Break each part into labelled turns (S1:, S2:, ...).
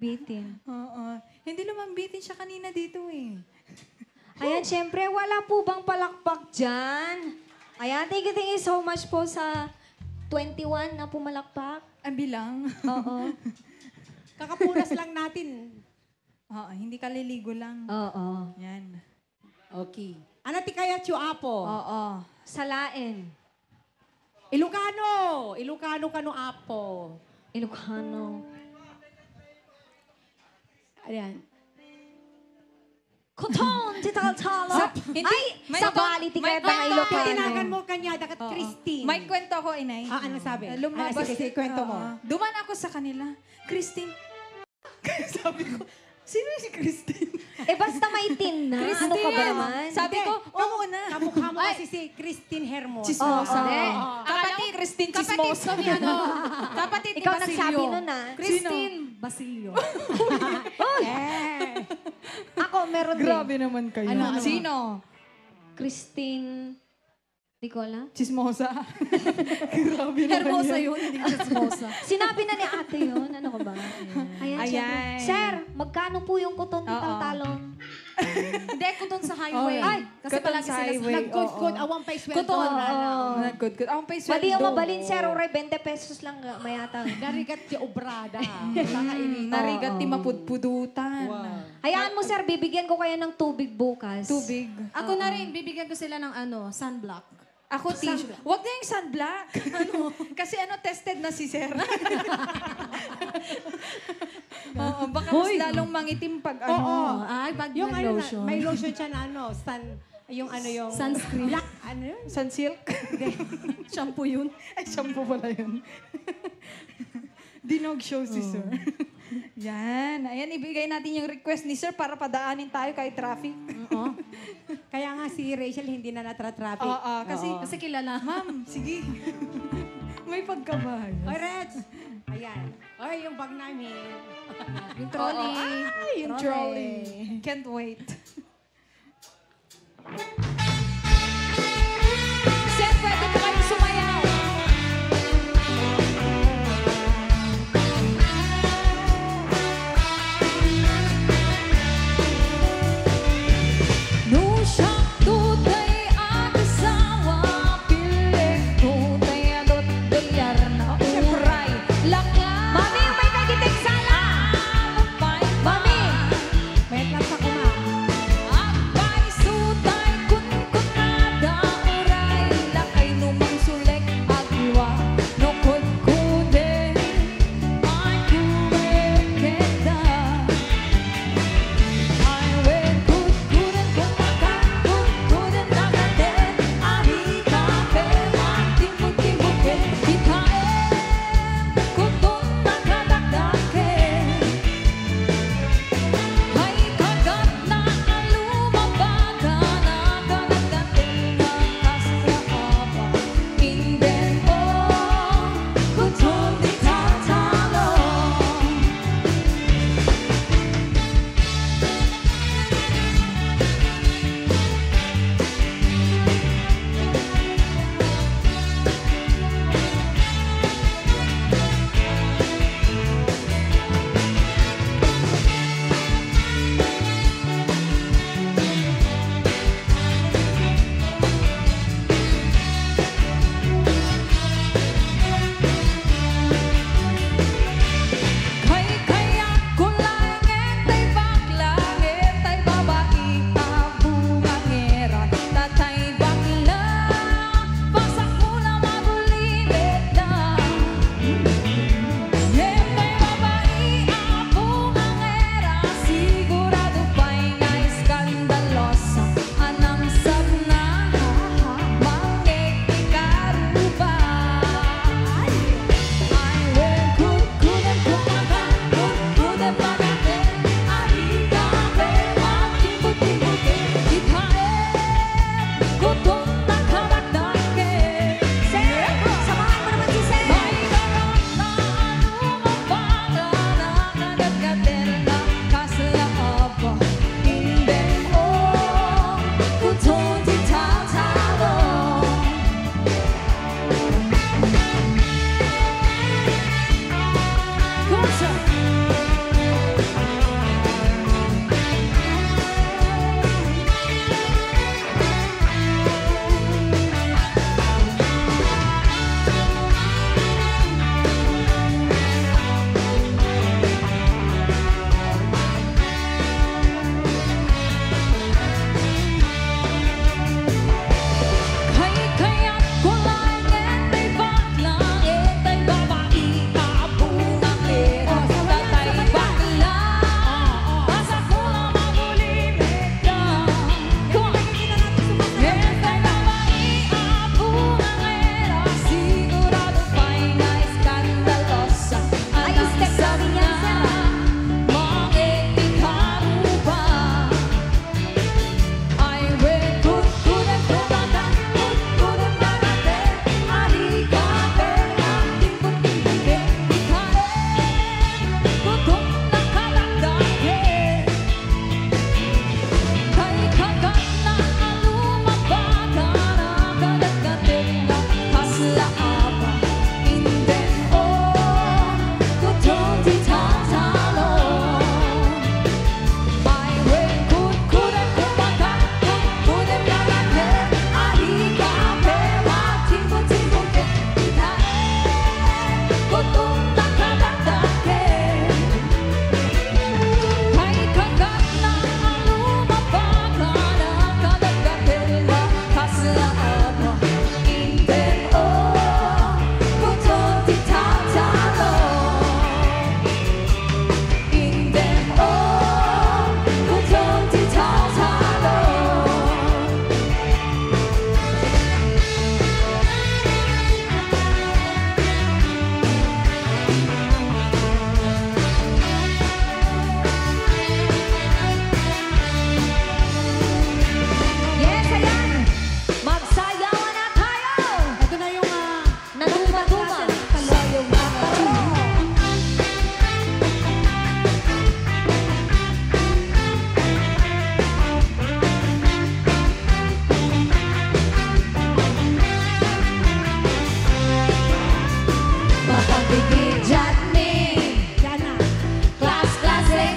S1: bitin.
S2: Oo. Hindi naman bitin siya kanina dito eh.
S1: Ayan, syempre, wala po bang palakpak dyan? Ayan, thank you so much po sa 21 na pumalakpak.
S2: Ang bilang.
S1: Oo.
S3: Kakapunas lang natin.
S2: Oo, hindi kaliligo lang.
S1: Oo.
S2: Yan.
S3: Okay. Ano ti kaya apo?
S2: Oo.
S1: Salain.
S3: Ilocano. Ilocano kano apo.
S1: Ilocano.
S3: Ayan.
S1: Koton, tital-talo. Ay,
S2: may
S1: sa
S2: koton,
S1: bali,
S2: may
S1: tiketa ng
S2: koton.
S1: Ilocano.
S3: Tinagan mo kanya, dakat Christine.
S2: May kwento ako, inay.
S3: Ano sabi?
S2: Lumabas.
S3: Sige, kwento mo.
S2: Duman ako sa kanila. Christine. Sabi ko, sino si Christine?
S1: Eh, basta may tin na. Ano ka ba naman?
S2: Sabi ko, oo na.
S3: Kamukha mo kasi si Christine Hermos.
S2: Chismosa.
S1: Oo.
S2: Kapatid, Christine Chismosa. Kapatid ni
S1: Ikaw
S2: Basilio.
S1: nagsabi nun ah.
S2: Christine Basilio.
S1: Ako, meron din.
S2: Grabe naman kayo.
S3: Ano?
S2: Sino?
S1: Christine... Di ko alam.
S2: Chismosa. Grabe naman
S4: Hermosa
S2: yan.
S4: yun, hindi chismosa.
S1: Sinabi na ni ate yun. Ano ka ba? Ayan.
S2: Ayan.
S1: syempre. Sir, magkano po yung kuton ni
S2: Oo.
S1: talon?
S4: Hindi, kuton sa highway.
S2: Ay,
S4: kasi
S2: kuton
S4: palagi
S2: sa
S4: sila
S2: highway.
S3: Nagkod-kod, awang pa isweldo.
S4: Kuton.
S2: Good. Ang pay sweldo.
S1: Mali yung mabalin, sir. Uray, 20 pesos lang mayata.
S3: Narigat si obrada.
S2: Narigat ni mapudpudutan.
S1: Hayaan mo, sir. Bibigyan ko kayo ng tubig bukas.
S2: Tubig.
S4: Ako na rin, bibigyan ko sila ng sunblock.
S2: Ako tissue. Huwag na yung sunblock. Kasi tested na si Sir. Oo, baka mas lalong mangitim pag
S3: Oo.
S4: Ay, bag
S3: Yung
S4: na
S3: ano,
S4: lotion.
S3: may lotion siya na yung
S4: Sunscreen.
S3: black, ano yun?
S2: Sunsilk?
S4: Shampoo yun.
S2: Ay, shampoo pala yun. Dinog show si Sir. Yan. Ayan, ibigay natin yung request ni Sir para padaanin tayo kahit traffic.
S3: Oo. Kaya nga si Rachel hindi na natra-traffic.
S2: Oo,
S4: Kasi kilala.
S2: Ma'am, sige. May pagkabahay.
S3: Oy, Reds! Ayan. Oy, yung bag namin.
S4: Yung trolley.
S2: Ay, yung trolley. Can't wait. Sir, pwede po kayo sumayaw.
S3: May atlas ako, ma'am.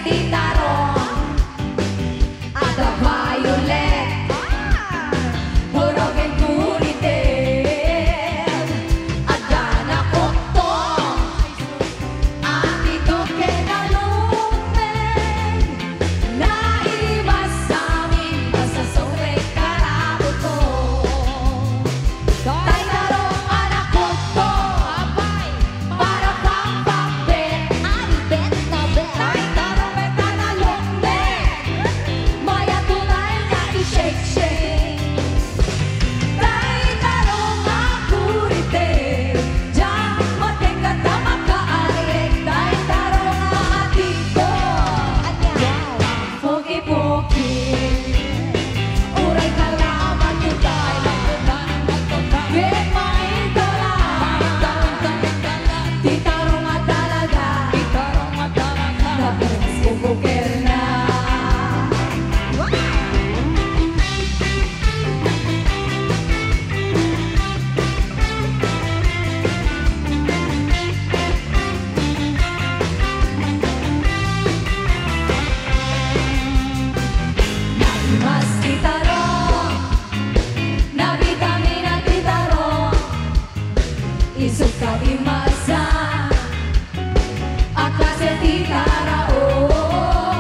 S1: titarong at the violet. Hurog and kuritel at danakotong at ito kenalumen naimas sa amin basta sobre karabutong. Tay tarong anak ko to, abay, para pang pakbet. Alibet na bet. Tay tarong may tanalokbet. Maya tunay na i-shake-shake. Tay tarong akurite. Diyan matengkat na makaarek. Tay tarong aatiko. Pogi-pogi. Uray kalaman tutay. Get main tala. Titarong at talaga. Naparas kukuker na. Mas titarong, na vitamina titarong, isog ka imasa, at klase titaraon.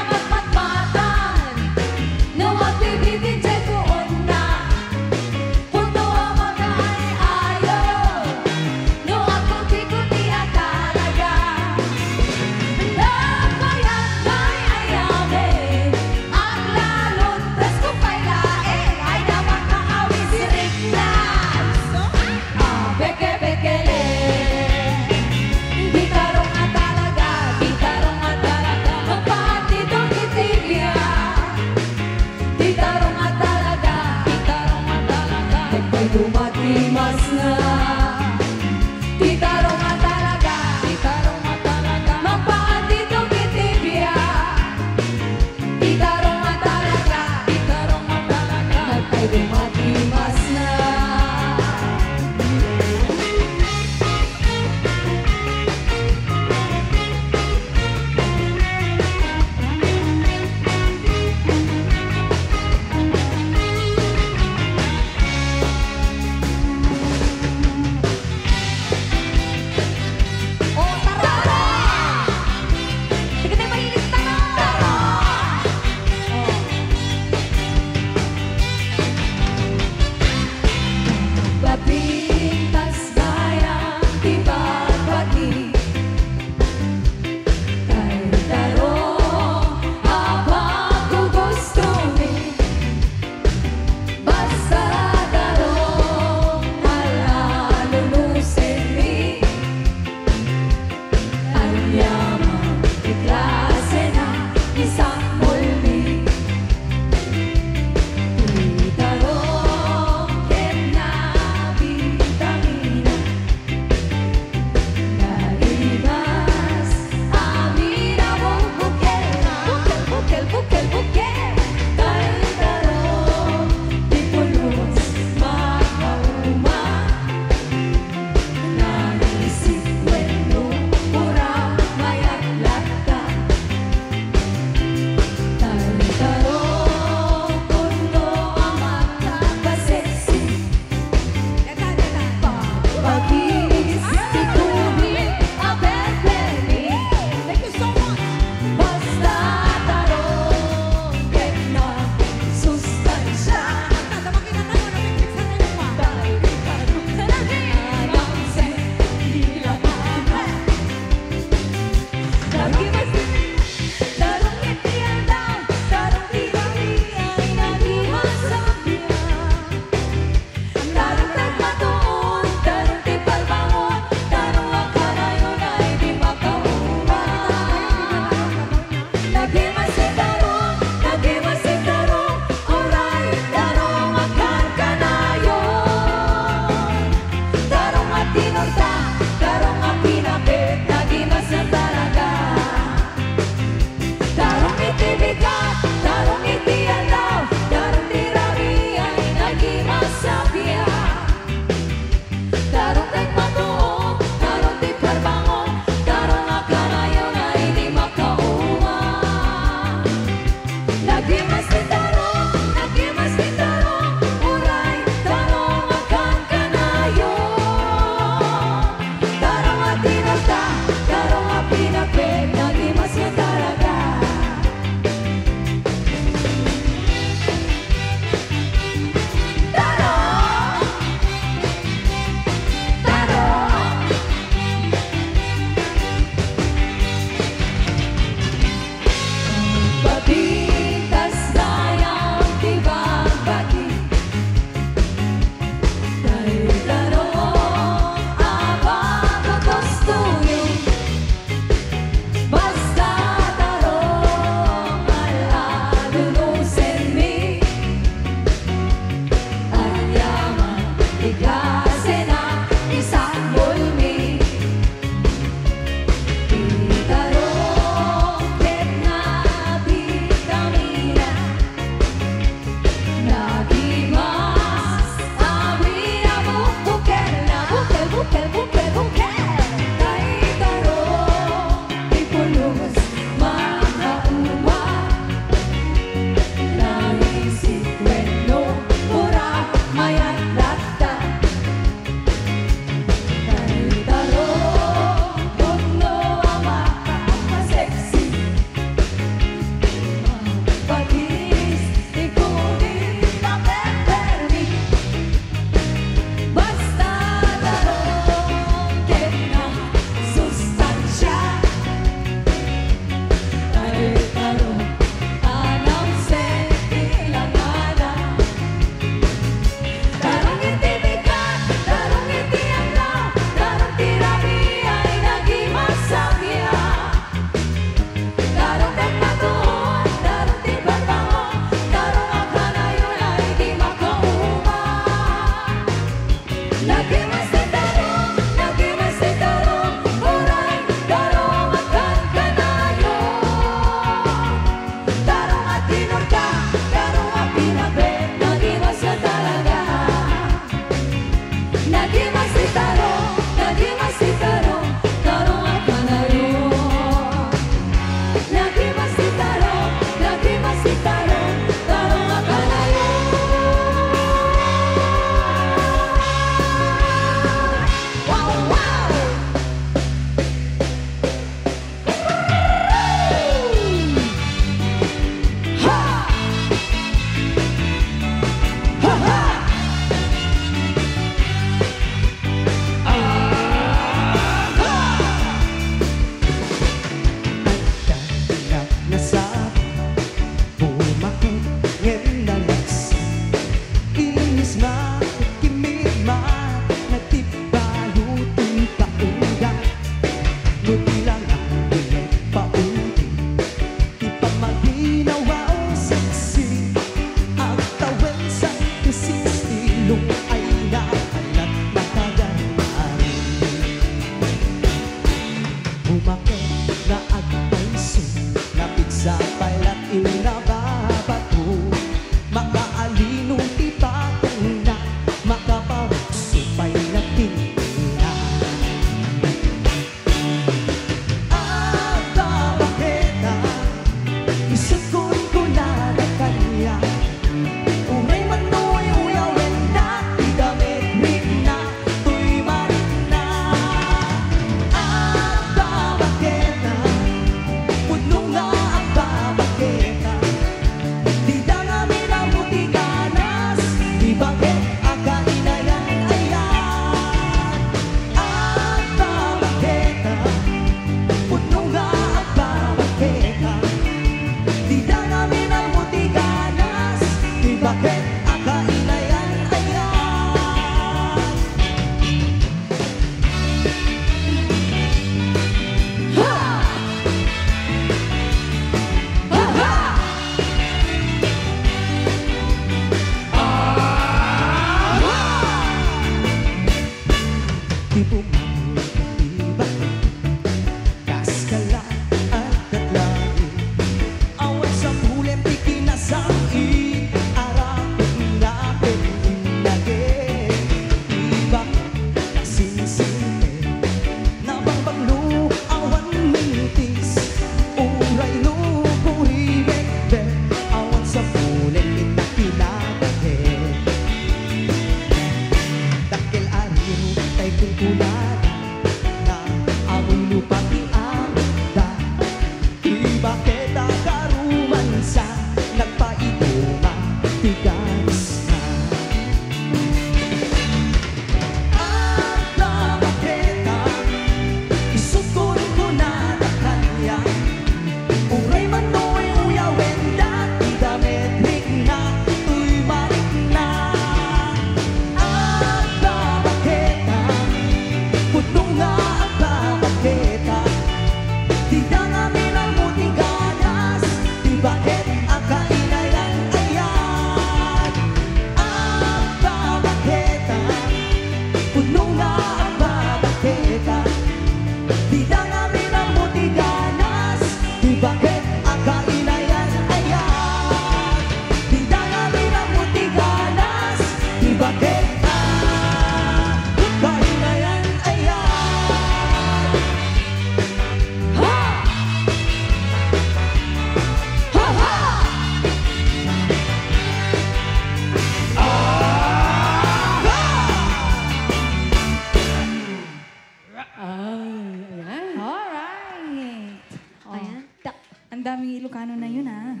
S2: Ang daming Ilocano na yun, ah.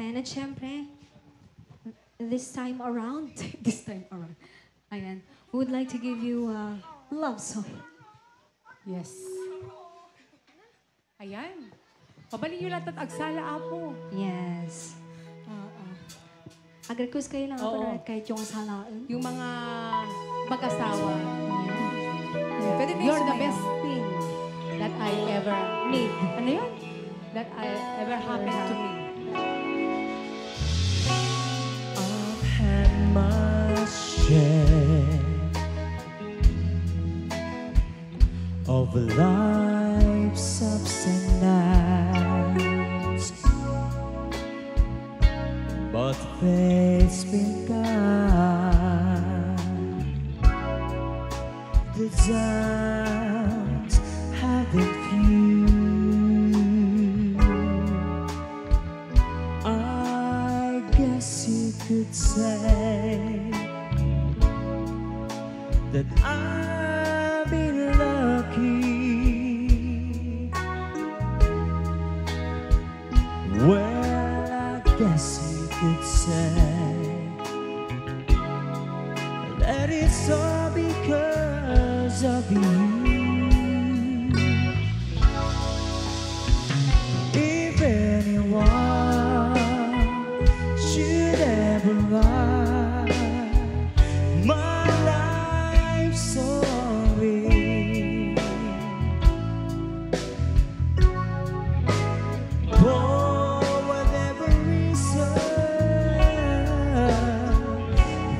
S1: Ayan, at syempre, this time around, ayan, we would like to give you a love song.
S3: Yes. Ayan. Pabalin nyo lahat at agsala apo.
S1: Yes.
S3: Oo.Ag-request
S1: kayo lang ako
S3: Oo.
S1: na kahit yung salaan.
S3: Yung mga mag-asawa.
S2: Yeah. Pwede may
S3: You're the
S2: sumayaw.
S3: best thing that I ever need. Ano yun? That I ever happened to me.
S5: I've had my share of life's ups and downs, but fate's been kind. The downs have been few. I guess you could say that I've been lucky. Well, I guess you could say that it's all because of you. If anyone should ever write my life story, for whatever reason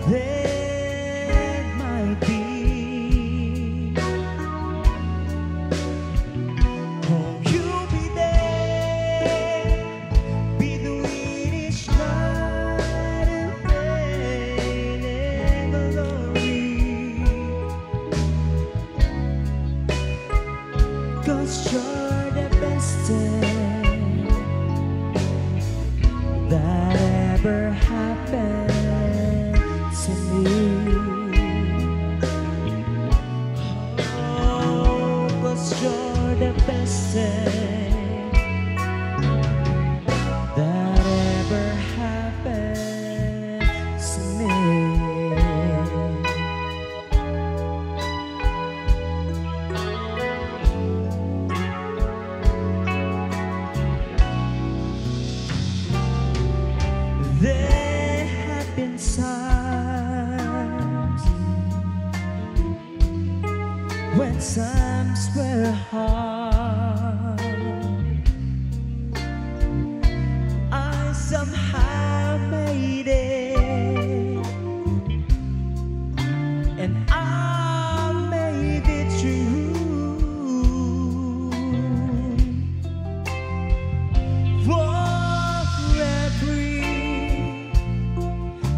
S5: there might be, oh, you'll be there, be the Swedish night and rain and glory, 'cause you're the best thing that ever happened to me. Oh, 'cause you're the best thing that ever happened to me. There have been times when times were hard. I somehow made it, and I made it through. For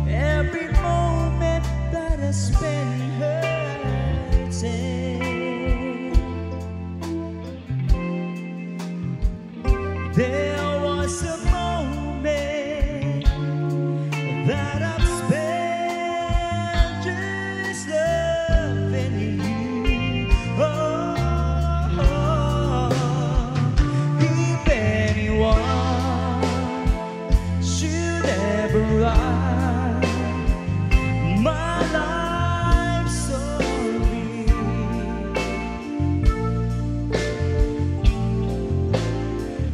S5: every moment that I spent hurting, there was a moment that I've spent just loving you. Oh, if anyone should ever write my life story,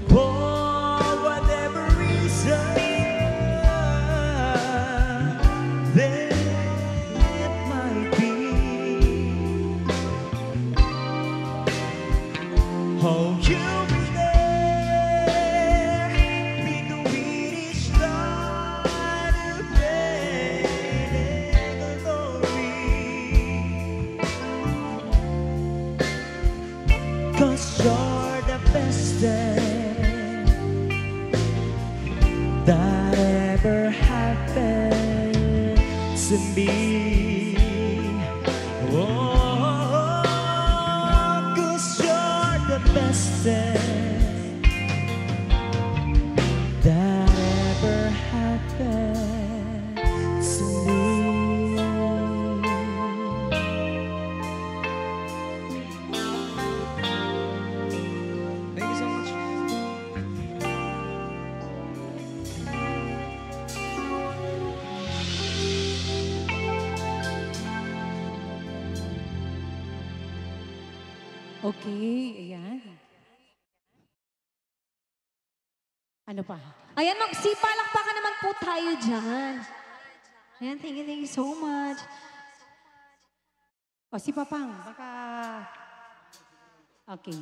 S5: for whatever reason there might be, oh, you'll be there, be the Swedish light of rain and glory, 'cause you're the best thing that ever happened to me. Oh, 'cause you're the best thing that ever happened to me.
S3: Okay, ayan. Ano pa?
S1: Ayan, palakpakan naman po tayo dyan. Ayan, thank you so much.
S3: O, si Papang, baka... Okay.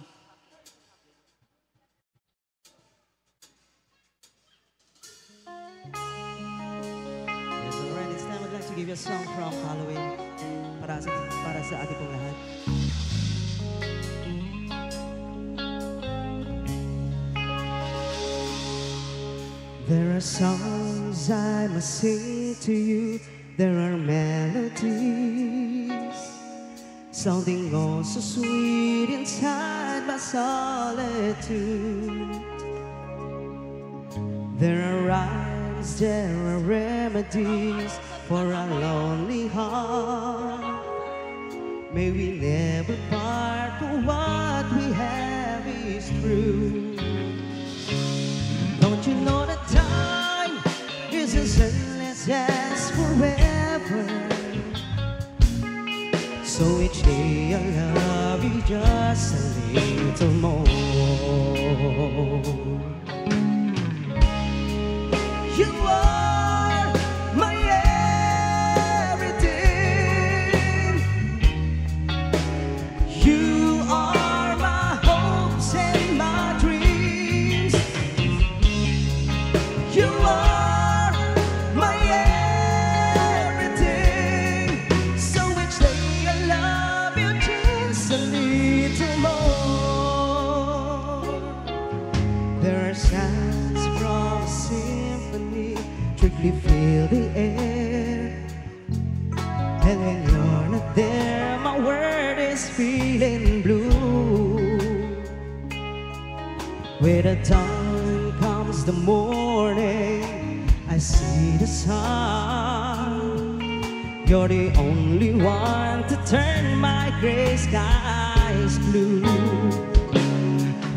S5: Yes, alright, this time I'd like to give you a song from Halloween para sa ating pong lahat. There are songs I must sing to you. There are melodies, something oh so sweet inside my solitude. There are rhymes, there are remedies for a lonely heart. May we never part, for what we have is true. Don't you know that time is as endless as forever? So each day I love you just a little more. You are my everything. You are my hopes and my dreams. You are my everything. So each day I love you just a little more. There are sounds from a symphony, strictly fill the air. And when you're not there, my world is feeling blue. With the dawn comes the morning, I see the sun. You're the only one to turn my gray skies blue.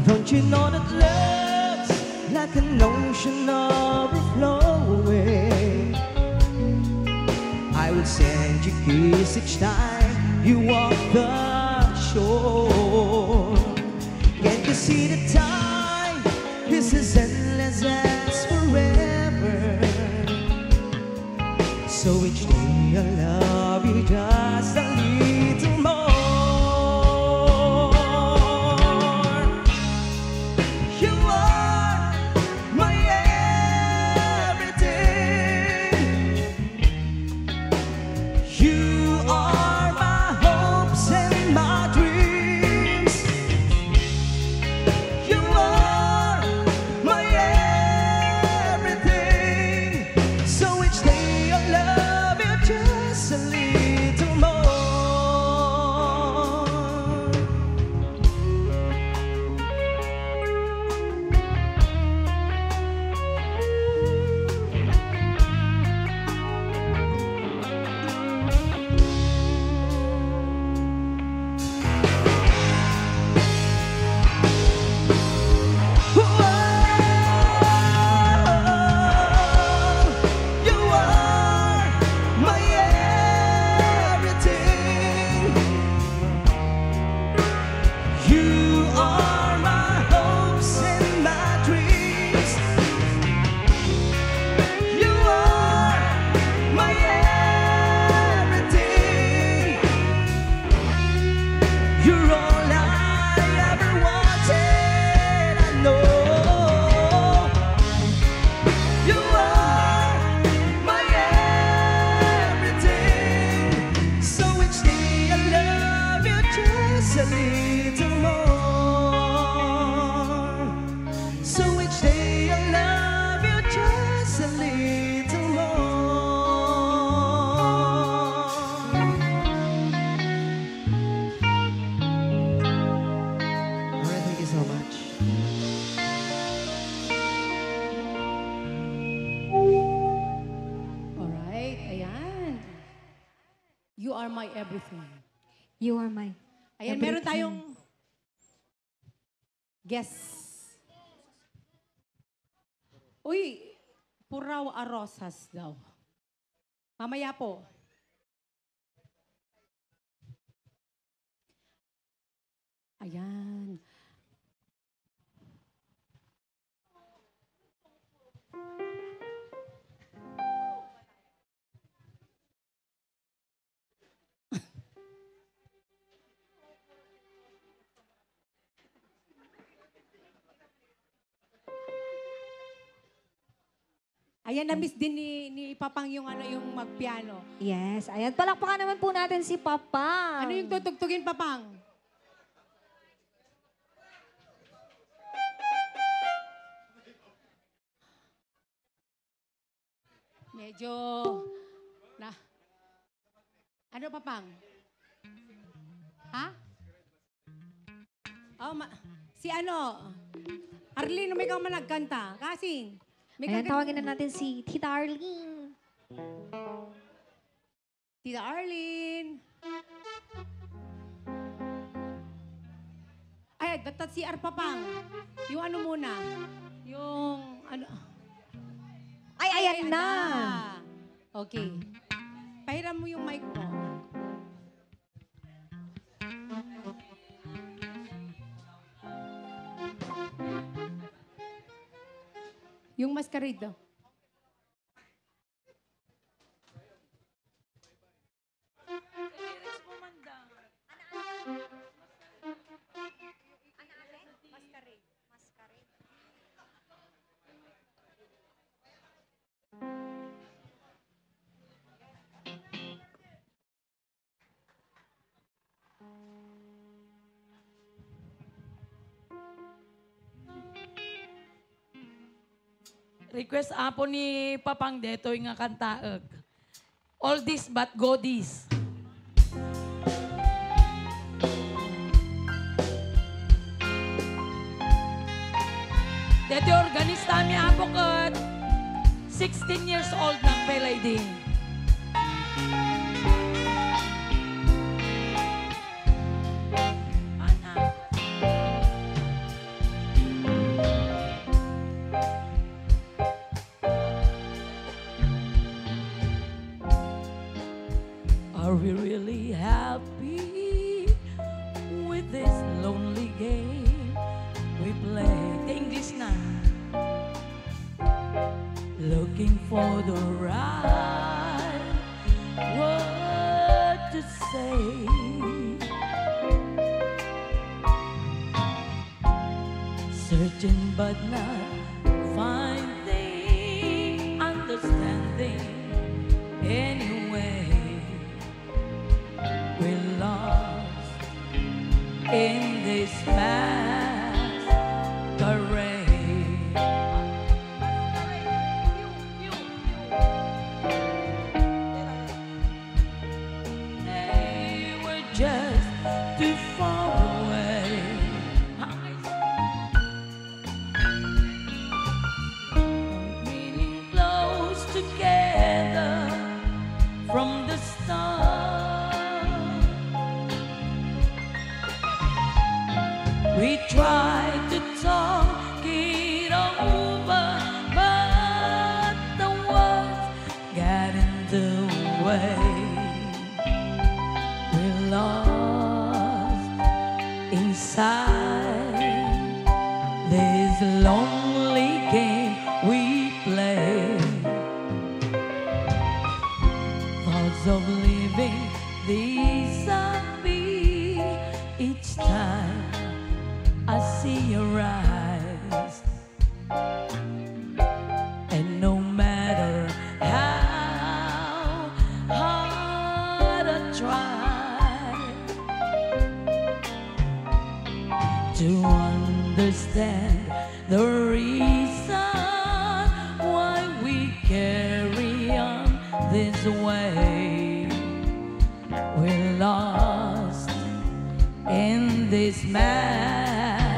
S5: Don't you know that love's like an ocean overflowing? I will send you kiss each time you walk the shore. Can't you see the time is as endless as forever? So each day I love you just a little more. You are my everything. You are my hopes and my dreams. You are my everything. So each day I love you just a little more. You are my everything. You are my hopes and my dreams. You are my everything. You're all I ever wanted, I know. You are my everything. So each day I love you just a little more. So each day I love you just a little more. Alright, thank you so much.
S3: Alright, ayan. You are my everything.
S1: You are my
S3: Ayan, meron tayong guest. Uy, Puraw Arosas daw. Mamaya po. Ayan. Ayan, na-miss din ni Papang yung yung magpiano.
S1: Yes, ayan. Palakpakan naman po natin si Papa.
S3: Ano yung tutugtugin, Papang? Medyo na. Ano, Papang? Ha? Oh, si ano? Arlene, may ka man nagkanta. Kasi,
S1: Ayan, tawagin na natin si Tita Arlene.
S3: Tita Arlene. Ay, ba't si Arpapang? Yung ano muna? Yung ano?
S1: Ay, ayan na.
S3: Okay. Pahiram mo yung mic mo. Yung mascarado.
S6: Request apo ni Papang Detoy nga kantaeg. All this but goodies. Detoy organista mi apo kat 16 years old nang pelay din. Are we really happy with this lonely game we play? The English na. Looking for the right word to say. Searching but not finding understanding anyway. We're lost in this masquerade. They were just too far away. Meaning close together from the start. We tried to talk it over, but the words got in the way. We're lost inside this lonely game we play. Thoughts of living disappear each time I see your eyes. And no matter how hard I try to understand the reason why we carry on this way, we're lost in this masquerade.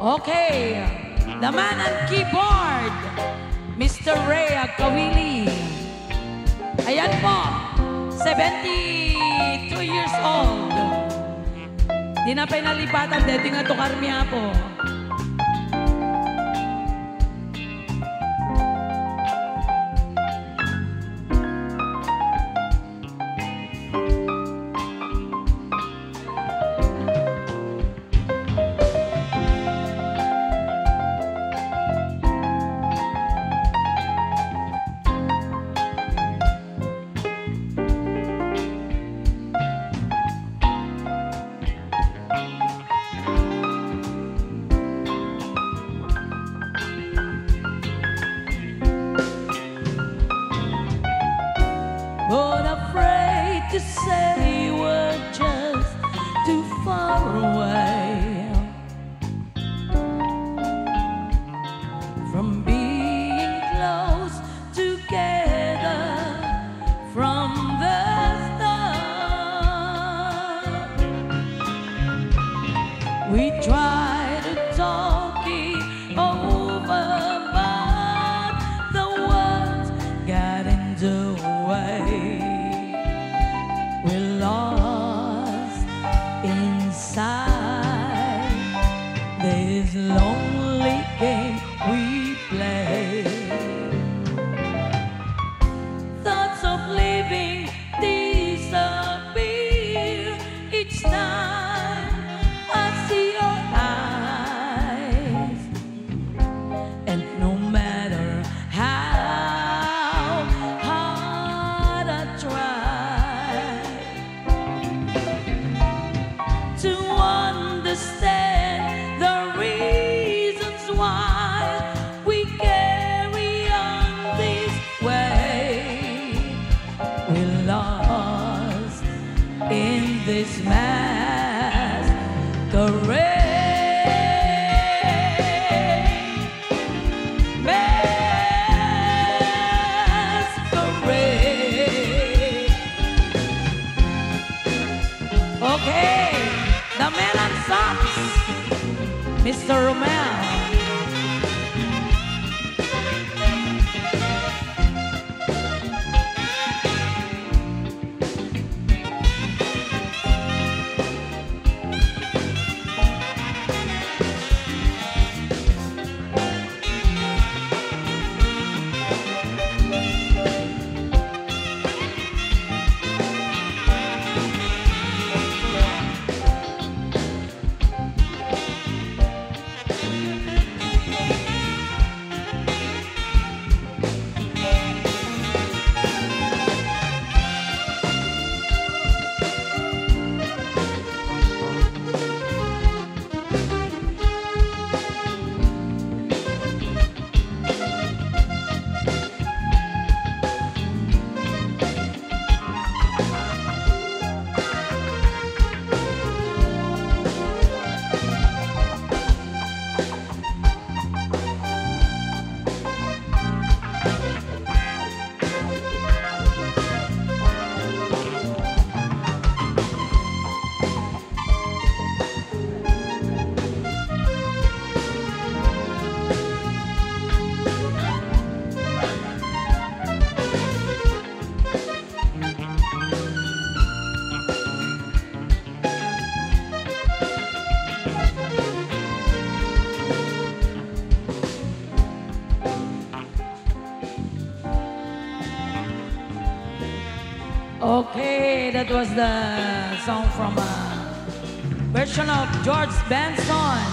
S6: Okay, the man on keyboard, Mr. Ray Agkawili. Ayan po, 72 years old. Di na pinalipatan, dito nga to karmiya po. We try to talk it over, but the words got in the way. We're lost inside this lonely game we play. Thoughts of living disappear each time I see your eyes. And no matter how hard I try to understand the reasons why we carry on this way, we're lost in this masquerade. Masquerade. Okay, the melon socks, Mr. Romel. Okay, that was the song from a version of George Benson.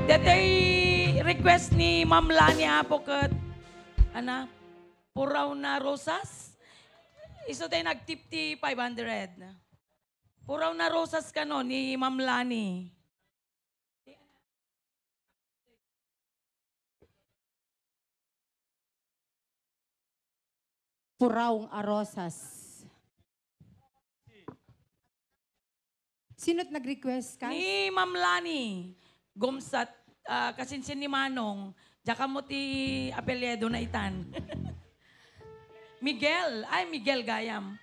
S6: That ay request ni Ma'am Lani Apo kat, puraw na rosas. Iso tayo nag-tip ti 500. Puraw na rosas ka no, ni Ma'am Lani.
S3: Puraong arosas. Sino't nag-request ka?
S6: Ni Ma'am Lani. Gumsat, kasinsin ni Manong. Diyan mo ti apelyedo na itan. Miguel. Ay, Miguel Gayam.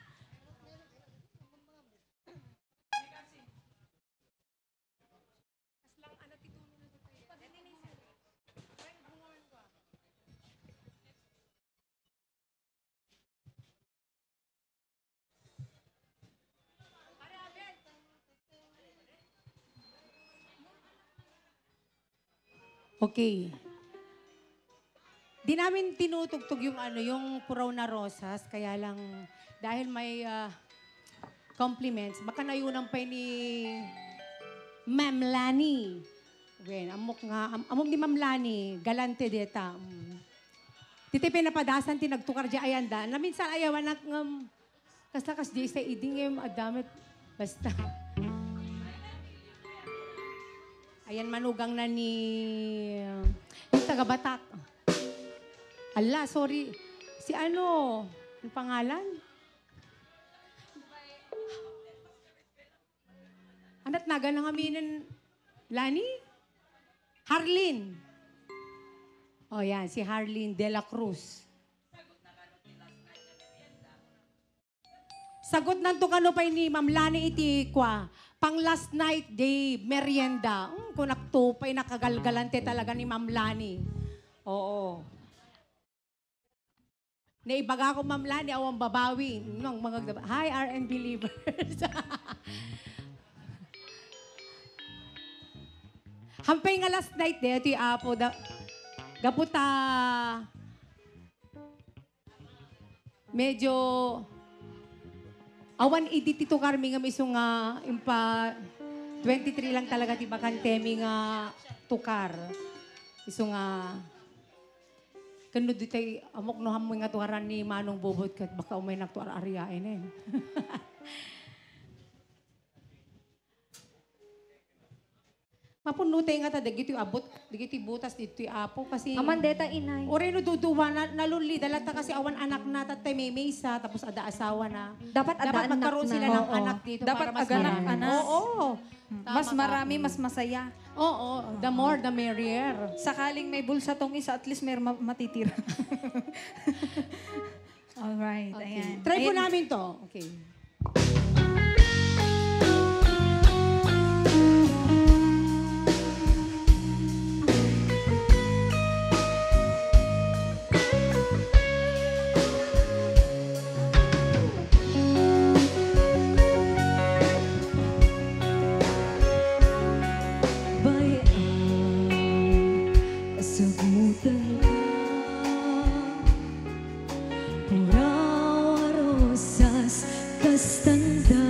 S3: Okay. Di namin tinutugtog yung yung puraw na rosas, kaya lang dahil may compliments, baka nayunang pa ni Ma'am Lani. Wen, amok nga, amok ni Ma'am Lani, galante deta. Titi pinapadasan, tinagtukar di ayanda. Na minsan ayawan nak kas di sa iding adamit, basta. Ayan, manugang na ni yung taga-Batak. Ala, sorry. Si ano? Ang pangalan? Anat naga ng aminan. Lani? Harlin. O yan, si Harlin de la Cruz. Sagot ng tukano pa ni Ma'am Lani iti kwa. pang last night day, merienda. Kung naktupay, nakagalgalante talaga ni Ma'am Lani. Oo. Naibaga ko, Ma'am Lani, awang babawi. Hi, RN believers. Hampay nga last night, ito yung apo. Gaputa, medyo, awan iditito karmi nga misong nga, impa, 23 lang talaga ti bakantemi nga tukar. Iso nga, kano di tayo, amok no hamoy nga tuwaran ni Manong Bobot kat baka umay nagtuwar ariyain eh. Mapunutay nga ta, dagiti abot, dagiti butas dito apo kasi...
S1: Amandeta inay.
S3: Ore no duduwa na naluli dalata kasi awan anak na tatay may mesa tapos ada asawa na.
S1: Dapat ada anak
S3: magkaroon
S1: na.
S3: sila ng
S2: Oo.
S3: anak dito
S2: Dapat
S3: para mas
S2: aganak
S3: marami.
S2: anak.
S3: Oo.
S2: Mas marami, mas masaya.
S3: Oo, the more the merrier.
S2: Sakaling may bulsa tong isa, at least may matitira. Alright, ayan.
S3: Try po
S2: Ayan.
S3: namin to. Okay.
S1: Sagutan ka, puraw rosas kastanda,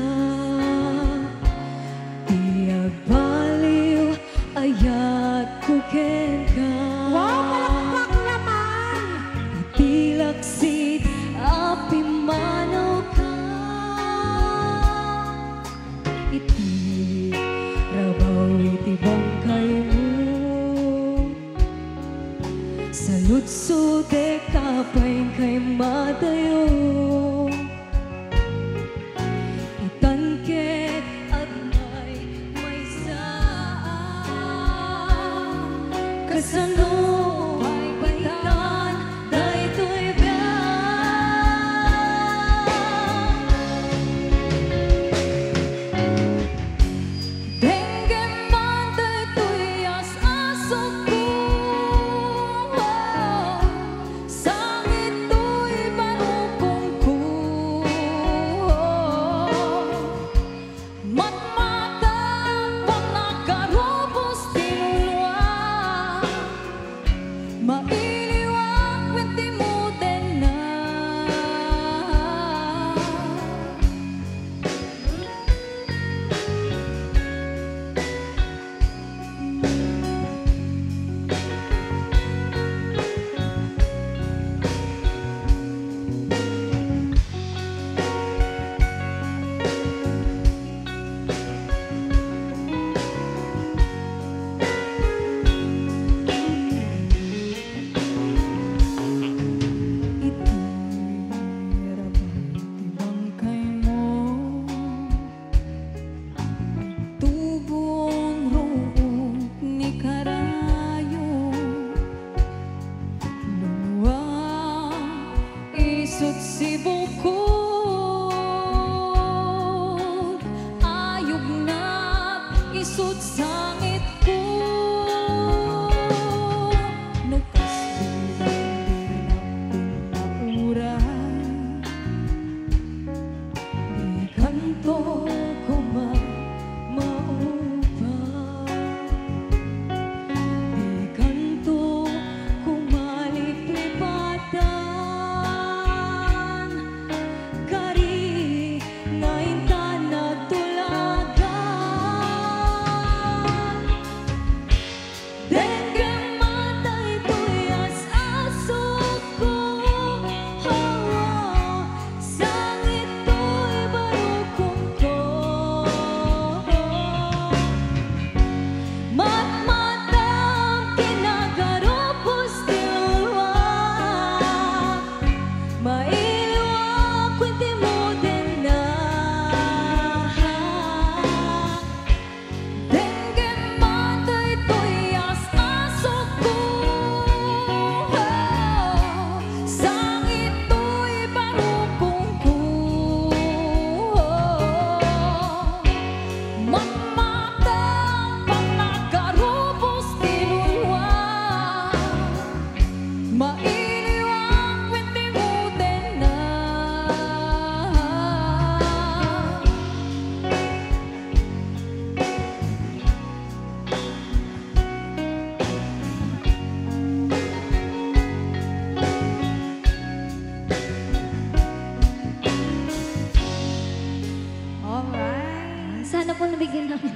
S1: iyagbaliw ayat kuken ka.
S3: Wow, palakpak naman!
S1: Itilaksid api manaw ka, iti rabaw iti bangkay mo. Salutso de kapay kay madayo, itangket at may saan kasano ay baitan daytoy biyan. Dengge man daytoy as-asok ko, sangit to'y barukong ko. Matmata pang nakarubos tinulwa, mailiwag pwede mo din na. Bangkay mo, tubong roon ni karayo, luwa isot si bukod, ayog na isot sangit ko. Nukas bilang di kanto ko maupa, di kanto ko maliplipatan, kari ngayon ta nagtulagan.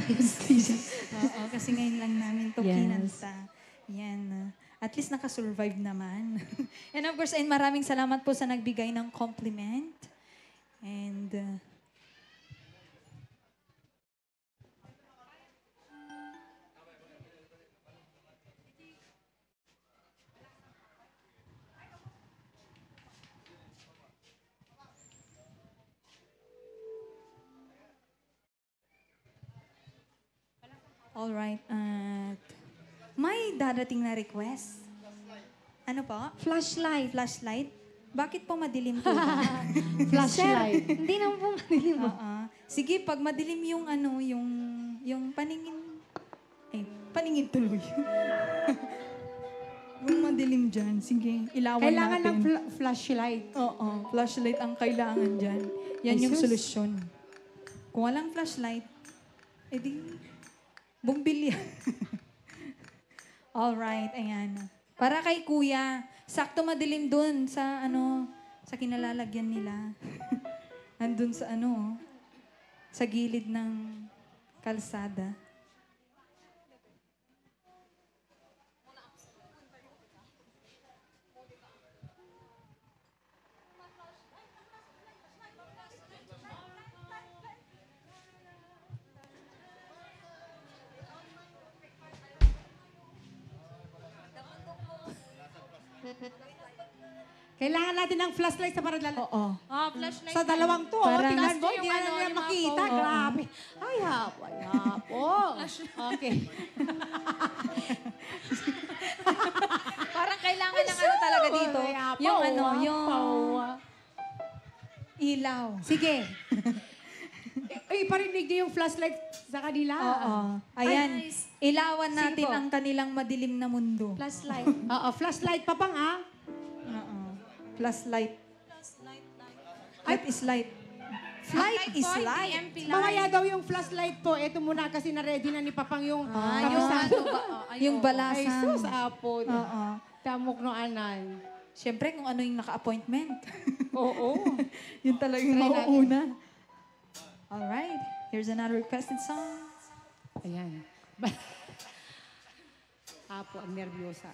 S2: Oo, kasi ngayon lang namin to
S1: Yes.
S2: kinanta. Yan. At least nakasurvive naman. And of course, and maraming salamat po sa nagbigay ng compliment. And all right. At may darating na request. Ano po?
S1: Flashlight.
S2: Flashlight? Bakit po madilim po ba?
S3: Flashlight.
S1: Hindi naman po madilim.
S2: Oo. Sige, pag madilim yung ano, yung paningin, paningin tuloy. Yung madilim dyan, sige, ilawan
S3: Kailangan
S2: natin.
S3: ng flashlight.
S2: Oo, flashlight ang kailangan dyan. Yan
S3: Ay,
S2: yung
S3: sus.
S2: solusyon. Kung walang flashlight, edi, bumbilya. Alright, ayan. Para kay kuya, sakto madilim dun sa ano, sa kinalalagyan nila. Nandun sa ano, sa gilid ng kalsada.
S3: Kailangan natin ng flashlight sa para
S2: Oo.
S3: sa dalawang to.
S2: Parang-
S3: Tingnan mo,
S4: Taas
S3: hindi
S4: yung
S3: na
S4: ano,
S3: nila
S4: yung mga
S3: makita.
S4: phone.
S3: Grabe. Ay, hapo. Okay.
S2: Parang kailangan ng ano talaga dito.
S3: Ay, hapo,
S2: Yung ano,
S3: hapo.
S2: yung ilaw.
S3: Sige. Parinig niyo yung flashlight sa kanila.
S2: Oo. Ayan. Ilawan natin
S1: Sige po.
S2: ang kanilang madilim na mundo.
S1: Flashlight.
S3: Oo, flashlight pa pang
S2: Oo. Flashlight. Light is light. Light is light.
S3: Mamaya daw yung flashlight po. Ito muna kasi na-ready na ni Papang yung
S2: yung, yung
S3: Ay,
S2: balasan.
S3: sus, apo.
S2: Oo.
S3: Tamok no anan.
S2: Siyempre, kung ano yung naka-appointment.
S3: Oo.
S2: Yun talaga yung
S3: Try natin.
S2: mauuna. Alright. Here's another requested song.
S3: Ayan. Apo, ang nervyosa.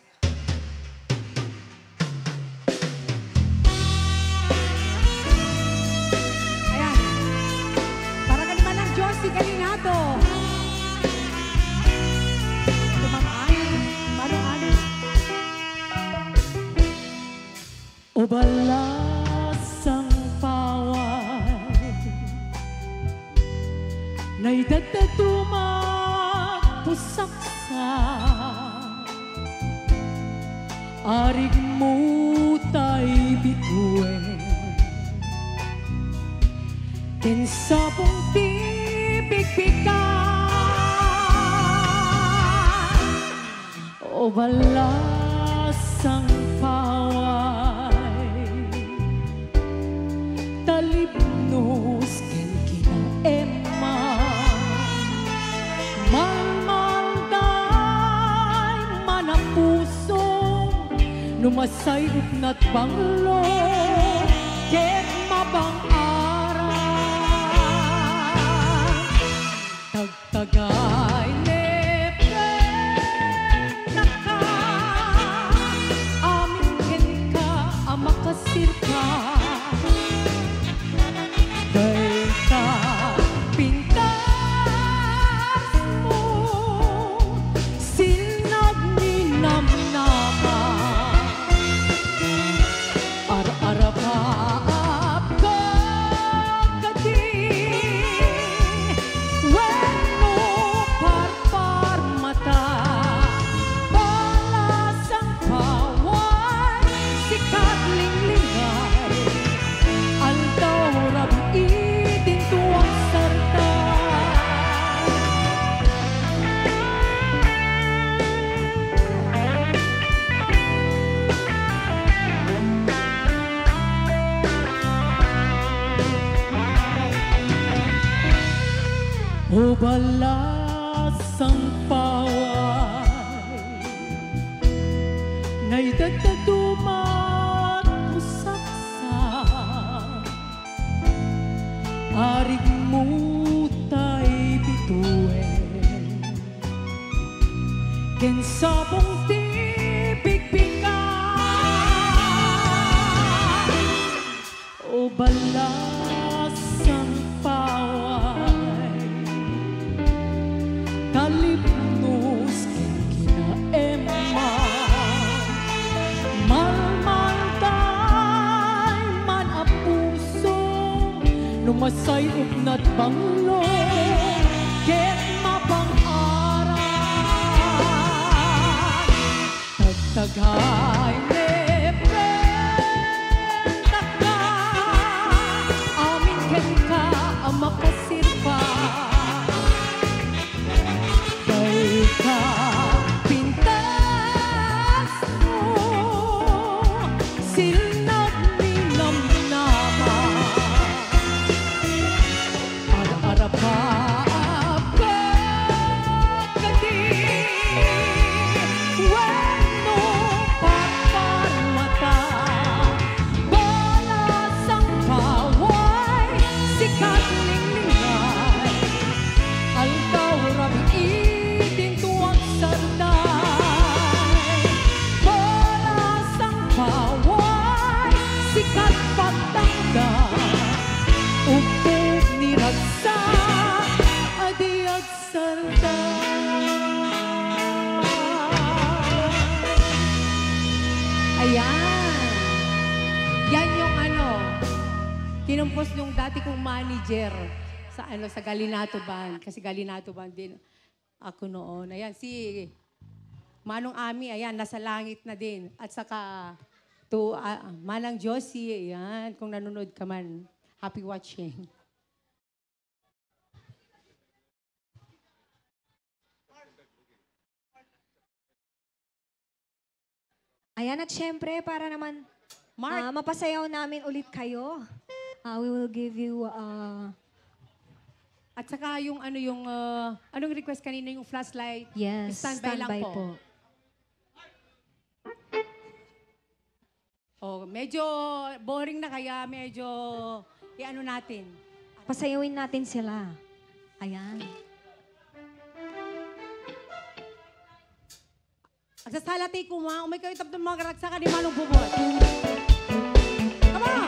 S3: Ayan. Para ka naman ng Diyos, si Galinato. Tumamay. Paano-ano?
S6: O balasang paway Na'y dagdadumak pusaksa Arig mo ta'y bituin Kinsabong tibig-bigan O balasang paway Talibnos ken kinaema Malmanday manapuso Numasay upnat banglo Ket mabang aral Tagtagay nepe naka Amin ken ka amakasirka Dayta pintas mo Sinag ni namnama Ar-arapap ka kadi Weno parpar mata Balasang paway Sikat linglingay Aldaw rabi din tuwang sarta O balasang paway Na'y dagdadumat usaksa Arig mo ta'y bituin
S7: Kinsabong tibig-bigan o balasang paway talipnos kinaema malmalday man a puso numasay upnat banglo ket mapang-aral tagtaghay neprenta ka amin ken ka ang makasirpa dahil ka pintas mo silnag ni namnama Arap-arap ka kadi Weno paparmata Balasang kaway Sikat linglingay Aldaw rabi iting tuwag sarday Balasang kaway Sikat pagtanggan Upog ni Ragsa Adi agsarday
S3: Ayan. Yan yung kinumpos yung dati kong manager sa Galinato Band. Kasi Galinato Band din ako noon. Ayan, si Manong Ami, ayan, nasa langit na din. At saka, Manang Josie, ayan, kung nanonood ka man, happy watching.
S1: Ayan, at syempre, para naman
S3: Mark,
S1: mapasayaw namin ulit kayo, we will give you,
S3: at saka yung anong request kanina, yung flashlight?
S1: yes,
S3: Standby lang
S1: standby
S3: po.
S1: po.
S3: Oh, medyo boring na kaya medyo natin.
S1: Pasayawin natin sila. Ayan.
S3: At sa salatay ko umay kayo tapos mga karagsa ka ni Manong Bubot. Come on!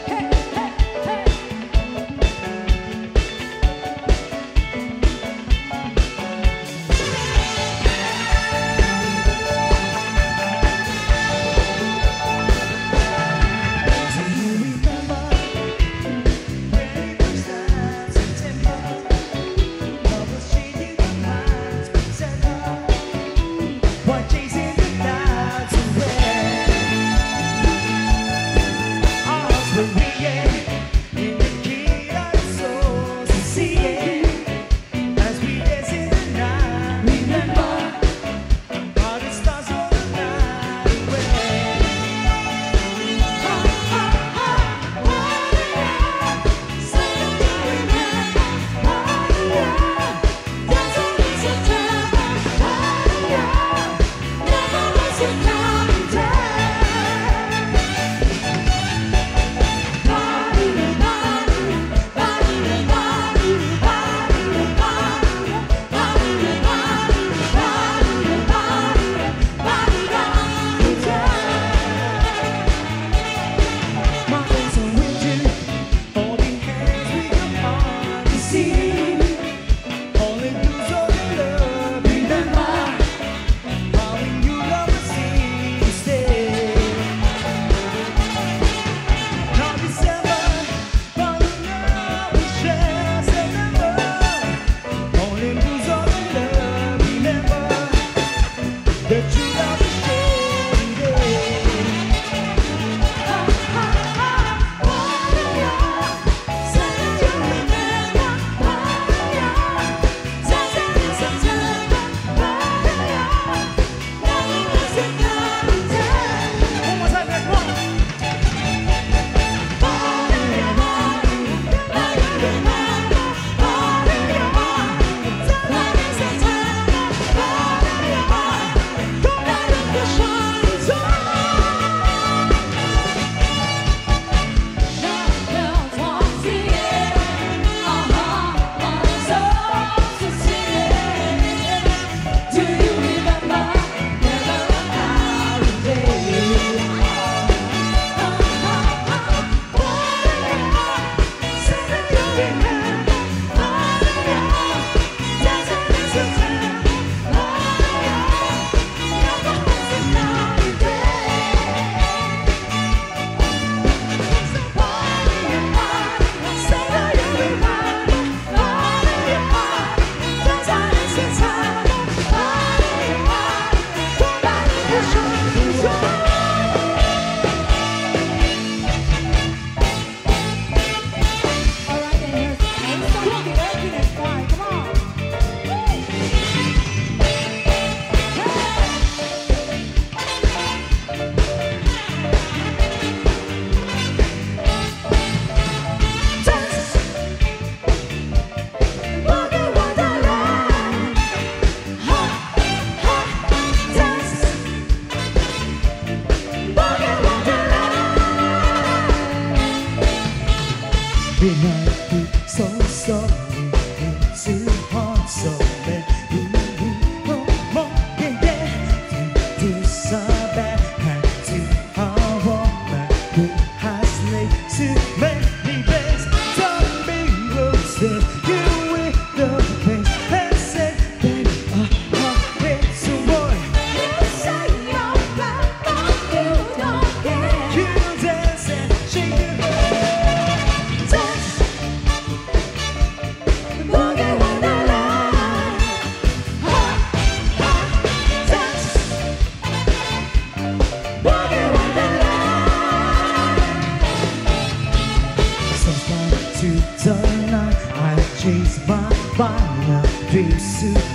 S3: Hey, hey, hey!
S5: Chasing the clouds away.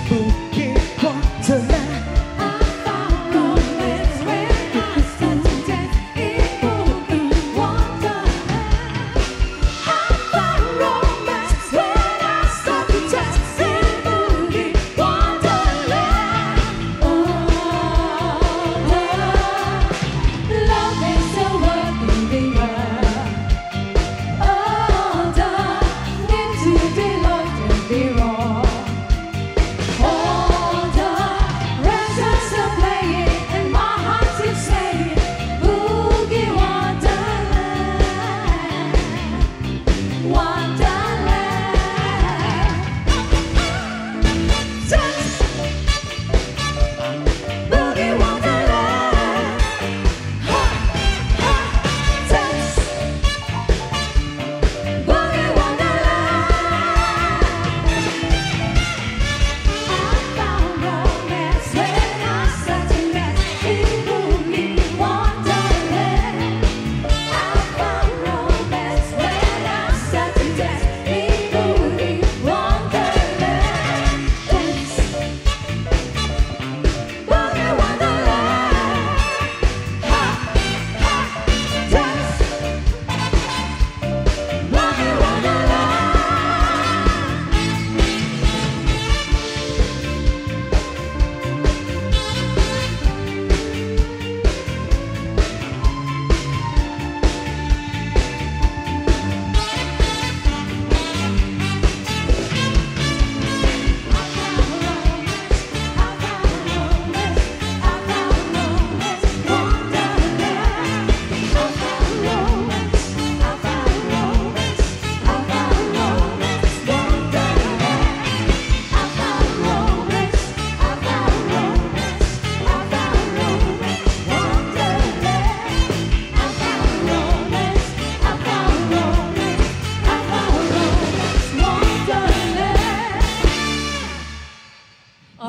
S5: bukit wonderland.
S7: I found romance when I started to dance in boogie wonderland. I found romance when I started to dance in boogie wonderland. Love is a word in the air. Oh, the need to be loved and be wrong. All the records are playing and my heart is saying Boogie Wonderland, Wonderland. Dance, Boogie Wonderland. Ha, ha, dance, Boogie Wonderland. I found romance when I sat to dance in Boogie Wonderland. I found romance when I sat to dance in Boogie Wonderland. Dance, Boogie Wonderland. Ha, ha, dance, Boogie Wonderland.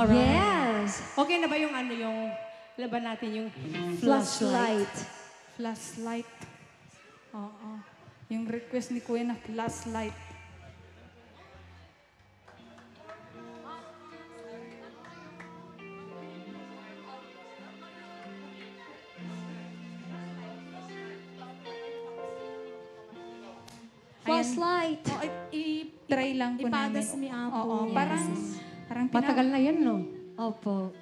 S1: Yes.
S3: Okay na ba yung ano yung laban natin yung
S1: Flashlight.
S2: Flashlight. Oo. Yung request ni Kuya na flashlight.
S1: Flashlight.
S2: Oh, try lang po namin.
S4: Ipagas ni Apo.
S2: Oo,
S4: Yes.
S2: parang
S3: matagal na yan, no?
S1: Opo.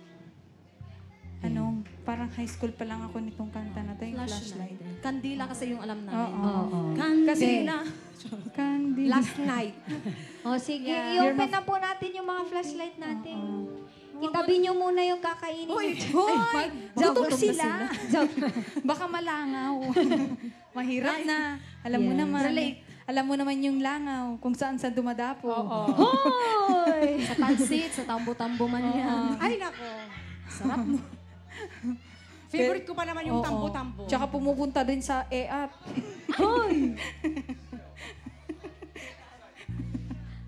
S2: Parang high school pa lang ako nitong kanta na to, yung flashlight.
S4: Kandila kasi yung alam namin.
S2: Oo.
S4: Kandila.
S2: Kandila.
S3: Last night.
S1: O sige,
S2: Yeah.
S1: i-open na po natin yung mga flashlight natin. Itabi nyo muna yung kakainin nyo.
S2: Hoy! Gutom sila.
S1: Joke.
S2: Baka malangaw. Mahirap na. Alam mo naman. Alam mo naman yung langaw, kung saan dumadapo.
S1: Hoy!
S4: Sa pansit, sa tambo-tambo man yan.
S3: Ay, nako.
S4: Sarap mo.
S3: Favorite ko pa naman yung tambo-tambo.
S2: Tsaka pumupunta din sa EAT.
S1: Hoy!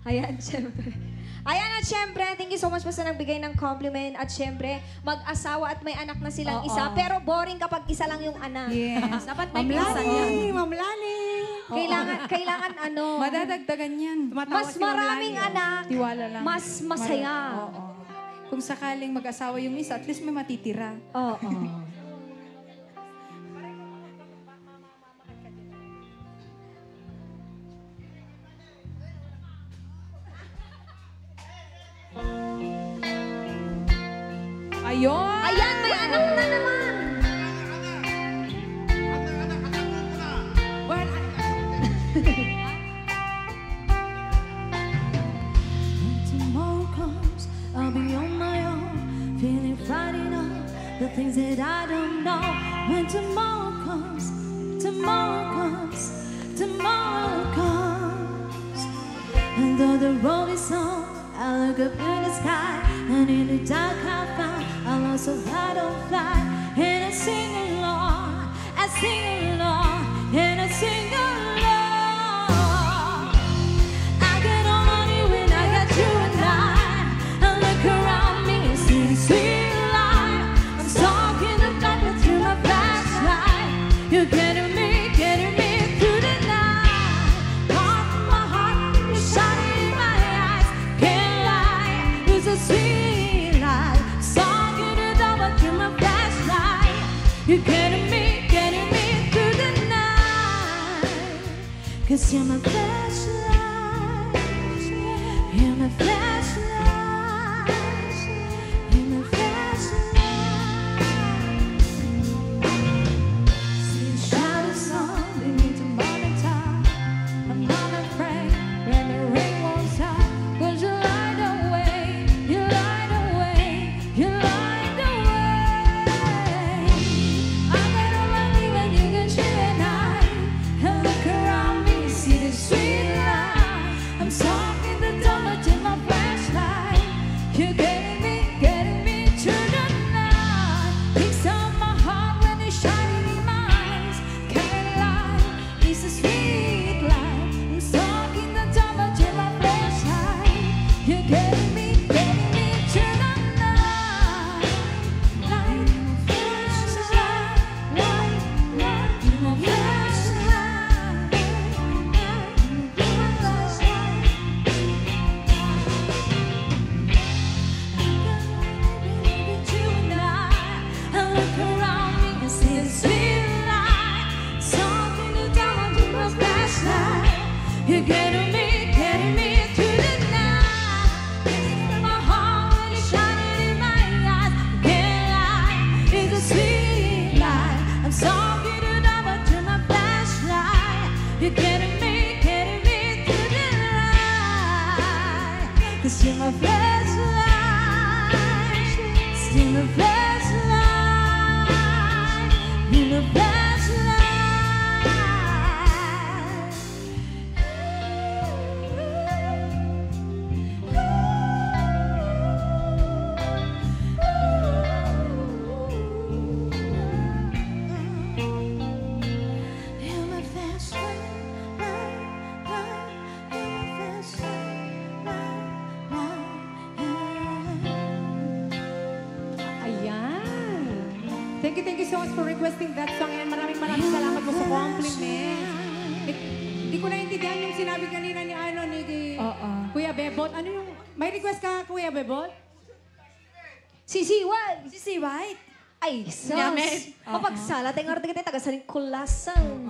S1: Ayan, syempre. Ayan at syempre, thank you so much po sa nagbigay ng compliment. At syempre, mag-asawa at may anak na silang isa. Pero boring kapag isa lang yung anak.
S2: Yes.
S4: Dapat may pinsan yan.
S3: Ma'am Lani.
S1: Kailangan ano,
S2: Madadagdagan yan.
S3: Tumatawa
S1: mas
S3: si Ma'am
S1: maraming
S3: Lani, oh.
S1: anak,
S2: Tiwala lang.
S1: mas masaya.
S2: Oo. Kung sakaling mag-asawa yung isa, at least may matitira.
S1: Oo.
S2: Ayun!
S1: Ayan, may anak na naman.
S7: Tomorrow comes, I'll be on my own, feeling frightened of the things that I don't know. When tomorrow comes, and though the road is on, I look up in the sky, and in the dark I found I lost so I don't fly, and I sing along, and I sing along. I get on you when I got you and I look around me and see the sweet light. I'm stalking the night through my flashlight. You're getting me through the night. Heart from my heart, you're shining in my eyes. Can't lie, you're so sweet. sweet light. Saw you the double through my flashlight. You're getting me through the night. 'Cause you're my flashlight. You're my flashlight. You're my flashlight. See the shadows on beneath the morning time. I'm not afraid when the rain won't stop. 'Cause you light the way, you light the way, you light the way. I'm gonna believe when you can share at night. And look around me, see the sweet light. I'm talking the dollar to my flashlight. You're getting me through the night. It's on my heart when it's shining in my eyes. Can't lie, it's a sweet light. I'm talking the dollar to my flashlight. You're getting me through the night. Light, flashlight, light, light, my flashlight, my flashlight. I look around me and see a sweet light. Something to down to my flashlight. You're getting me through the night. It's my heart when it's shining in my eyes. Can't lie, it's a sweet light. I'm talking to down to my flashlight. You're getting me through the night. 'Cause you're my flashlight. You're my flashlight. You're my flashlight. You're my flashlight. You're my flashlight.
S3: Ayan. Thank you so much for requesting that song. And maraming salamat po sa compliment. Hindi ko naintindihan yung sinabi kanina ni Kuya Bebot. Ano yung, may request ka, Kuya Bebot?
S1: Sisi White.
S2: Si White.
S1: Ay, sus.
S3: Yamet.
S1: Mapagsala, tayo nga rin taga sa Nicolasang.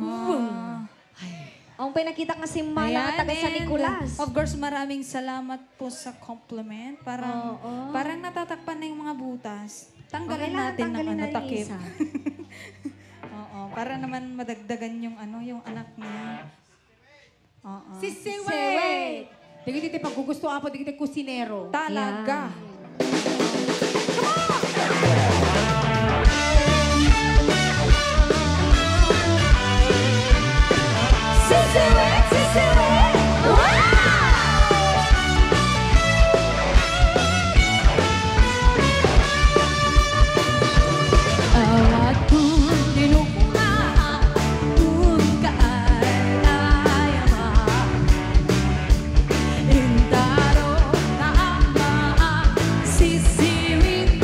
S1: Ang pinakita nga si Mana taga sa
S2: and,
S1: Nicolas.
S2: of course, maraming salamat po sa compliment. Parang,
S1: Oo.
S2: parang natatakpan na yung mga butas. Tanggalin
S1: Okay lang,
S2: natin ng
S1: tanggalin na yung
S2: takip.
S1: isa.
S2: Oo, para naman madagdagan yung yung anak niya. Oo.
S3: Si Sewe. Digiti pag gusto apo, digiti kusinero.
S2: Talaga.
S7: Awat pun dinukna pun kaayama Intaro tama sisiwit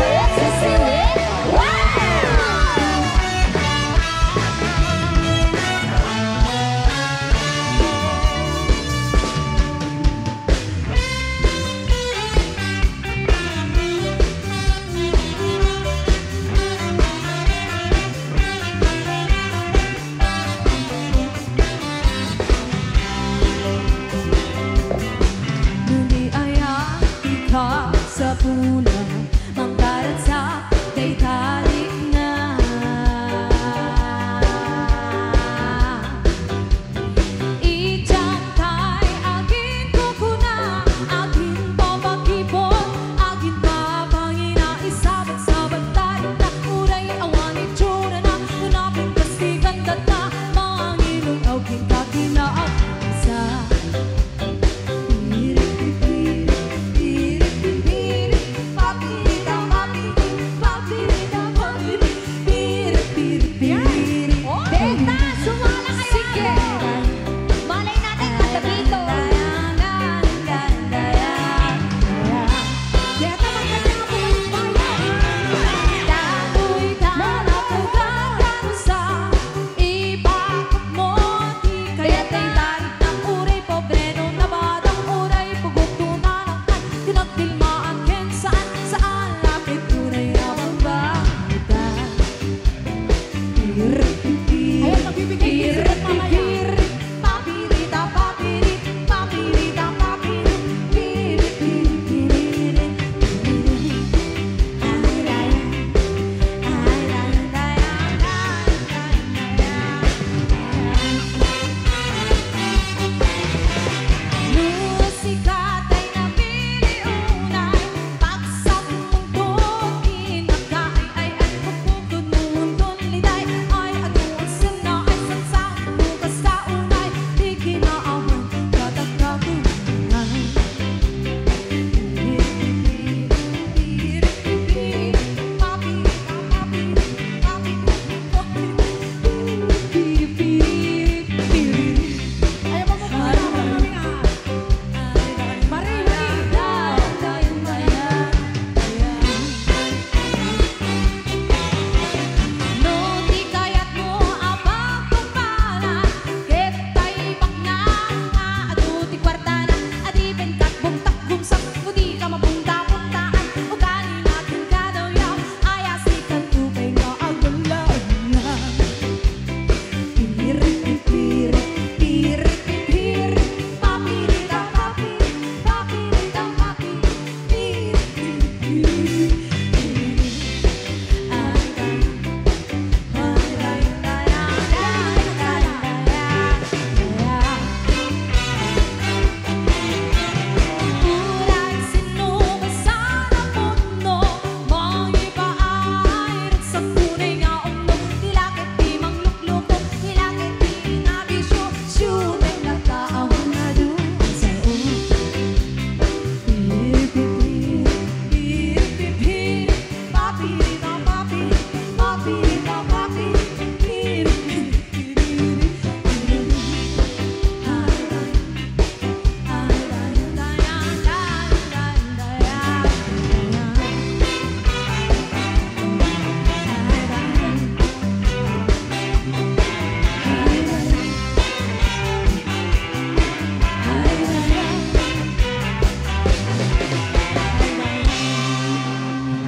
S7: sweet, so sweet. Wow! Nuniaya ikaw sa pulang mangkarat sa Titanic na. Ijantay agin kukuna, agin papakipon, agin papangina, isabat-sabat tayo na uray awan itsura na, tunapin kasi ganda na, mangilong agin kakinaak sa. Beta, sumala kayo! Sige! Malay natin magkabito! Beta, magkanya po ng bayan! Dato'y talapugan sa ipakot mo, di kaya't ay larit ng uray, pobreno na batang uray, pugot tunanakan, tinagdilmaan ken saan lapit tunay naman ba kita? Ayan, magbibigay kisses mamaya. Papirita, papirit, papirita, papirit, pirit, pirit, pirit, pirit. Musikat ay napiliunay, pagsap mundon, kinakain ay pagpugod mundon, liday ay anuan sana ay sansang bukas sa unay, di kinaaman katagkagunan. No di kayat mo abang kumpanan, ketay bakna nga aduti kwartana, adi bentak bungtak bumsak, di ka mapunta-puntaan, ugali natin kadayaw, ayasikan tubay nga agalaw na. Pirit, pirit, pirit, pirit, papirita, papirit, papirita, papirit, pirit, pirit, pirit. Uray sinubasan ang mundo, mga ipaayrit sa tunay nga undo, tilakit di manglukluko, tilakit di nabisyo, siyumay na tao na doon sa pirit, pirit, pirit, pirit, papirita, papirit, papirita, papirit, pirit, pirit,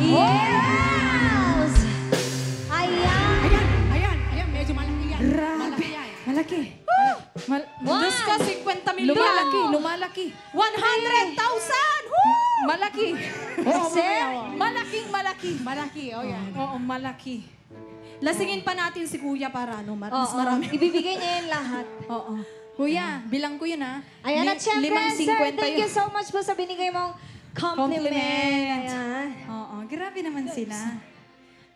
S7: Yes! Ayan!
S3: Ayan, medyo malaki yan. Malaki yan.
S2: Malaki.
S3: Diyos ko, 50 million.
S2: Lumalaki.
S3: 100,000! Woo!
S2: Malaki.
S3: Malaking malaki. Malaki, oh yan.
S2: Oo, malaki.
S4: Lasingin pa natin si Kuya para ano, mas
S1: Oo,
S4: marami.
S1: ibibigay niya yung lahat.
S2: Oo. Kuya, bilang ko yun ha.
S1: Ayan, at syempre, sir,
S2: 5.50
S1: thank you so much po sa binigay mong compliment.
S2: Compliment.
S1: Ayan.
S2: Oo, grabe naman sila.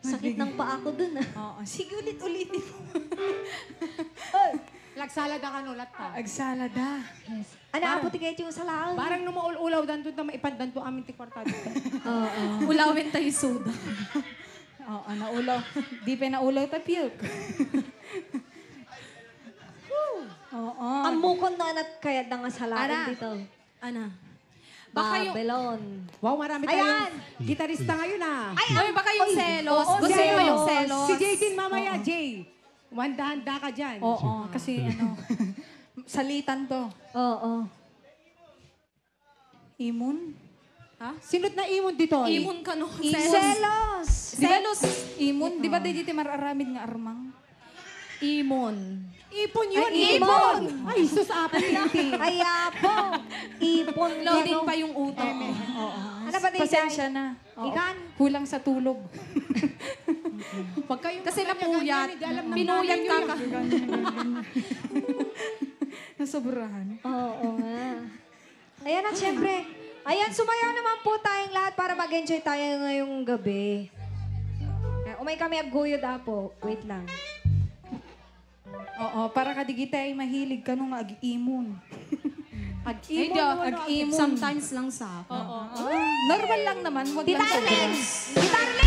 S1: Sakit ng paa ko dun, ah.
S2: Oo, sige ulit-ulitin mo.
S3: Lagsalada ka nulat pa.
S2: Agsalada.
S1: Ano, aputi kayo yung salaon.
S3: Parang numuulaw dan doon na maipandan to amin ti kwartado.
S1: Oo.
S4: Ulawin tayo soda.
S2: Oo, naulaw. Di pa naulaw tapiyok. Oo.
S1: Ang mukon na anak kaya nga salaon
S4: Ara.
S1: dito.
S4: Ana. Baka yung-
S1: Babylon.
S3: Wow, marami
S1: Ayan.
S3: tayong gitarista ngayon ah.
S4: Ay, baka yung selos.
S3: Oo,
S4: Gusto mo
S3: selos.
S4: yung selos.
S3: Si Jay din mamaya, Jay. Handa ka dyan.
S2: Oo, kasi ano, salitan to.
S1: Oo.
S2: Imun?
S3: Sinot na imon dito.
S4: Imon ka no.
S1: Selos.
S2: Di ba, imun? Di ba di mararamid nga armang?
S4: Imon.
S3: Ipon yun.
S1: Ay, ipon.
S3: Ay, sus, apat natin.
S1: Kaya po. Ipon.
S4: Loading
S1: ano.
S4: pa yung utak.
S1: Ano ba din
S2: Pasensya na. Oo.
S1: Ikan?
S2: Kulang sa tulog.
S3: Pag kayo
S4: Kasi
S3: ganyan-ganyan,
S4: napuyat.
S3: hindi alam ng
S4: Pinuyat
S3: nanay
S4: ka
S3: nyo
S4: ka.
S2: Nasobrahan.
S1: Oo nga. Ayan at syempre. Ayan, sumayaw naman po tayong lahat para mag-enjoy tayo ngayong gabi. Umay kami aguyod po. Wait lang.
S2: Oo, para kadigita ay mahilig ka nung ag-imun.
S4: Ay, di,
S2: Ag-imon.
S4: sometimes lang sa akin.
S2: Normal lang naman, wag lang
S1: Tita Arlene!
S2: sobra.
S1: Tita Arlene!